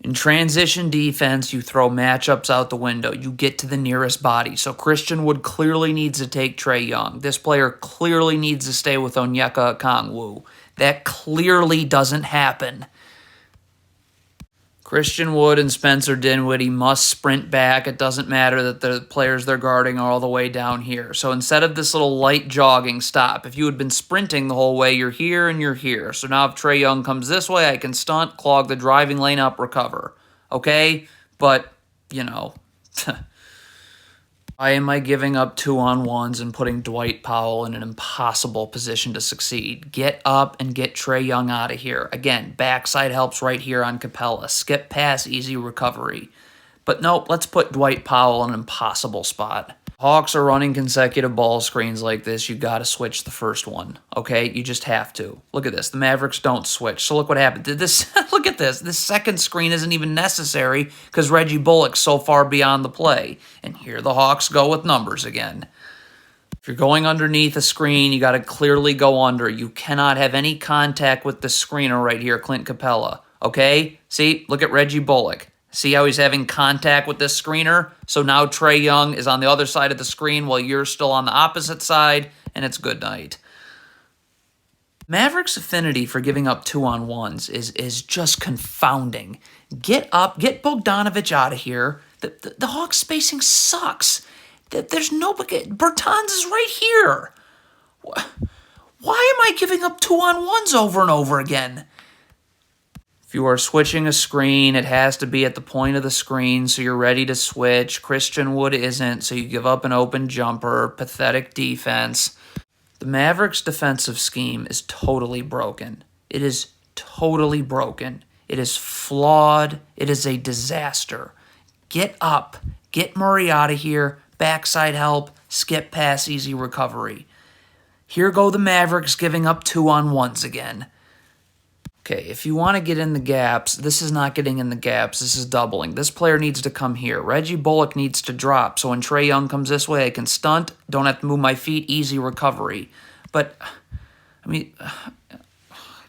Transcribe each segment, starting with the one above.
In transition defense, you throw matchups out the window. You get to the nearest body. So Christian Wood clearly needs to take Trae Young. This player clearly needs to stay with Onyeka Okongwu. That clearly doesn't happen. Christian Wood and Spencer Dinwiddie must sprint back. It doesn't matter that the players they're guarding are all the way down here. So instead of this little light jogging stop, if you had been sprinting the whole way, you're here and you're here. So now if Trae Young comes this way, I can stunt, clog the driving lane up, recover. Okay? But, you know, why am I giving up 2-on-1s and putting Dwight Powell in an impossible position to succeed? Get up and get Trae Young out of here. Again, backside helps right here on Capella. Skip pass, easy recovery. But nope, let's put Dwight Powell in an impossible spot. Hawks are running consecutive ball screens like this. You got to switch the first one, okay? You just have to. Look at this. The Mavericks don't switch. So look what happened. Look at this. This second screen isn't even necessary because Reggie Bullock's so far beyond the play. And here the Hawks go with numbers again. If you're going underneath a screen, you got to clearly go under. You cannot have any contact with the screener right here, Clint Capella, okay? See, look at Reggie Bullock. See how he's having contact with this screener? So now Trae Young is on the other side of the screen while you're still on the opposite side, and it's good night. Mavericks' affinity for giving up 2-on-1s is just confounding. Get up, get Bogdanovich out of here. The Hawks spacing sucks. There's nobody. Bertans is right here. Why am I giving up 2-on-1s over and over again? If you are switching a screen, it has to be at the point of the screen so you're ready to switch. Christian Wood isn't, so you give up an open jumper. Pathetic defense. The Mavericks' defensive scheme is totally broken. It is totally broken. It is flawed. It is a disaster. Get up. Get Murray out of here. Backside help. Skip pass, easy recovery. Here go the Mavericks giving up 2-on-1s again. Okay, if you want to get in the gaps, this is not getting in the gaps. This is doubling. This player needs to come here. Reggie Bullock needs to drop. So when Trae Young comes this way, I can stunt. Don't have to move my feet. Easy recovery. But, I mean, I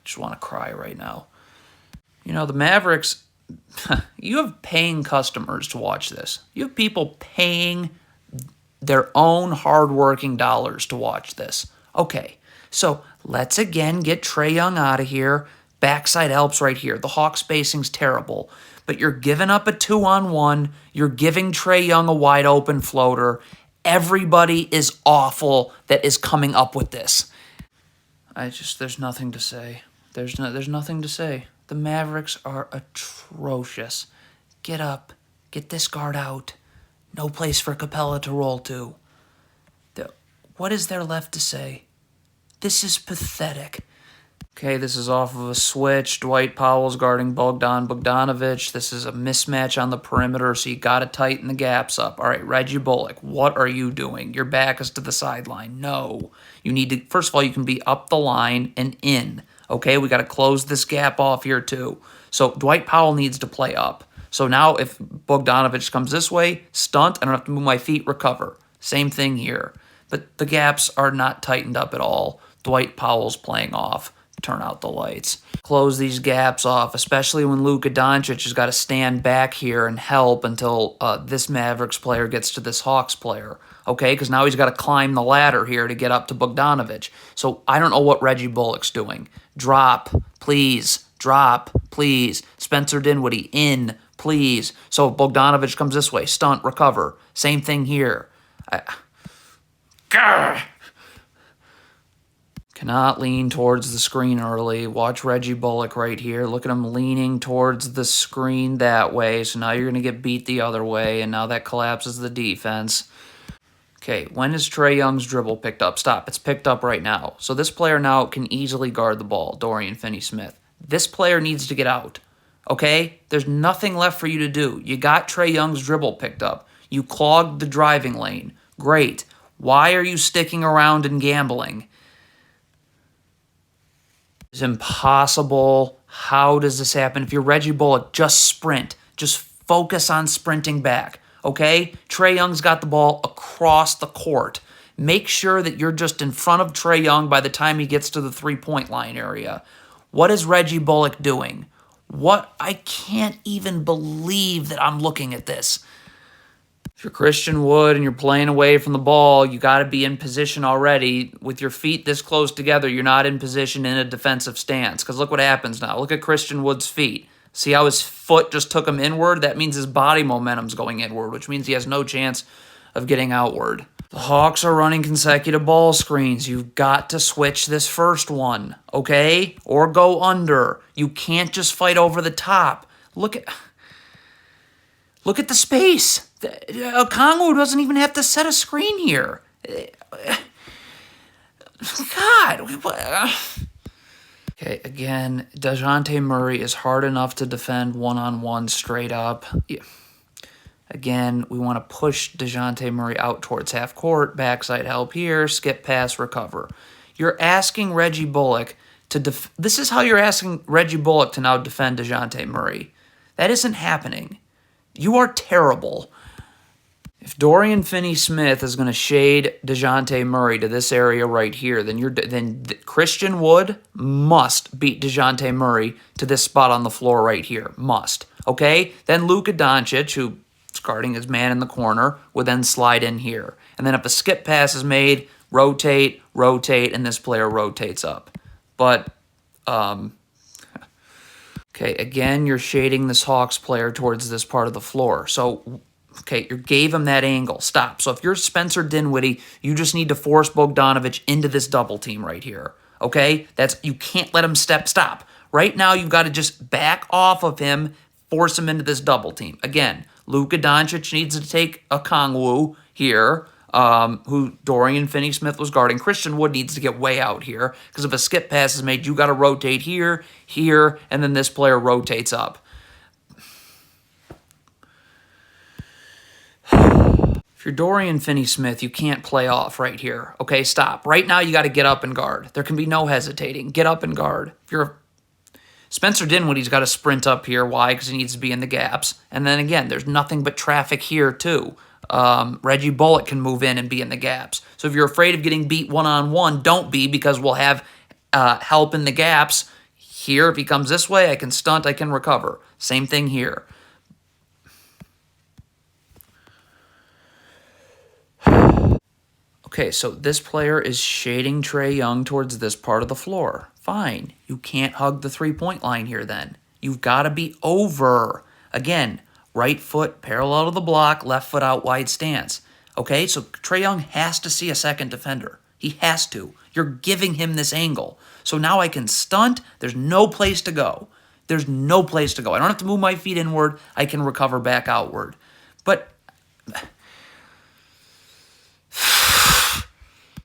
just want to cry right now. You know, the Mavericks, you have paying customers to watch this. You have people paying their own hardworking dollars to watch this. Okay, so let's again get Trae Young out of here. Backside helps right here. The Hawks spacing's terrible. But you're giving up a 2-on-1. You're giving Trae Young a wide open floater. Everybody is awful that is coming up with this. There's nothing to say. There's nothing to say. The Mavericks are atrocious. Get up. Get this guard out. No place for Capella to roll to. What is there left to say? This is pathetic. Okay, this is off of a switch. Dwight Powell's guarding Bogdanovich. This is a mismatch on the perimeter, so you got to tighten the gaps up. All right, Reggie Bullock, what are you doing? Your back is to the sideline. No. You need to, first of all, you can be up the line and in. Okay, we got to close this gap off here too. So Dwight Powell needs to play up. So now if Bogdanovich comes this way, stunt, I don't have to move my feet, recover. Same thing here. But the gaps are not tightened up at all. Dwight Powell's playing off. Turn out the lights. Close these gaps off, especially when Luka Doncic has got to stand back here and help until this Mavericks player gets to this Hawks player. Okay, because now he's got to climb the ladder here to get up to Bogdanovich. So I don't know what Reggie Bullock's doing. Drop, please. Drop, please. Spencer Dinwiddie, in, please. So Bogdanovich comes this way. Stunt, recover. Same thing here. Cannot lean towards the screen early. Watch Reggie Bullock right here. Look at him leaning towards the screen that way. So now you're going to get beat the other way, and now that collapses the defense. Okay, when is Trae Young's dribble picked up? Stop. It's picked up right now. So this player now can easily guard the ball, Dorian Finney-Smith. This player needs to get out. Okay? There's nothing left for you to do. You got Trae Young's dribble picked up. You clogged the driving lane. Great. Why are you sticking around and gambling? It's impossible. How does this happen? If you're Reggie Bullock, just sprint. Just focus on sprinting back, okay? Trae Young's got the ball across the court. Make sure that you're just in front of Trae Young by the time he gets to the three-point line area. What is Reggie Bullock doing? What? I can't even believe that I'm looking at this. If you're Christian Wood and you're playing away from the ball, you got to be in position already. With your feet this close together, you're not in position in a defensive stance. Because look what happens now. Look at Christian Wood's feet. See how his foot just took him inward? That means his body momentum's going inward, which means he has no chance of getting outward. The Hawks are running consecutive ball screens. You've got to switch this first one, okay? Or go under. You can't just fight over the top. Look at the space. Kongwu doesn't even have to set a screen here. God. Okay, again, DeJounte Murray is hard enough to defend one-on-one straight up. Yeah. Again, we want to push DeJounte Murray out towards half court, backside help here, skip pass, recover. You're asking Reggie Bullock to this is how you're asking Reggie Bullock to now defend DeJounte Murray. That isn't happening. You are terrible. If Dorian Finney-Smith is going to shade DeJounte Murray to this area right here, then Christian Wood must beat DeJounte Murray to this spot on the floor right here. Must. Okay? Then Luka Doncic, who guarding his man in the corner, would then slide in here. And then if a skip pass is made, rotate, and this player rotates up. But, okay, again, you're shading this Hawks player towards this part of the floor. So, okay, you gave him that angle. Stop. So if you're Spencer Dinwiddie, you just need to force Bogdanovic into this double team right here. Okay? You can't let him stop. Right now, you've got to just back off of him, force him into this double team. Again, Luka Doncic needs to take a Kongwu here, who Dorian Finney-Smith was guarding. Christian Wood needs to get way out here, because if a skip pass is made, you got to rotate here, and then this player rotates up. If you're Dorian Finney-Smith, you can't play off right here. Okay, stop. Right now, you got to get up and guard. There can be no hesitating. Get up and guard. If you're Spencer Dinwiddie's got to sprint up here. Why? Because he needs to be in the gaps. And then again, there's nothing but traffic here too. Reggie Bullock can move in and be in the gaps. So if you're afraid of getting beat one-on-one, don't be, because we'll have help in the gaps. Here, if he comes this way, I can stunt, I can recover. Same thing here. Okay, so this player is shading Trae Young towards this part of the floor. Fine. You can't hug the three-point line here then. You've got to be over. Again, right foot parallel to the block, left foot out wide stance. Okay, so Trae Young has to see a second defender. He has to. You're giving him this angle. So now I can stunt. There's no place to go. There's no place to go. I don't have to move my feet inward. I can recover back outward. But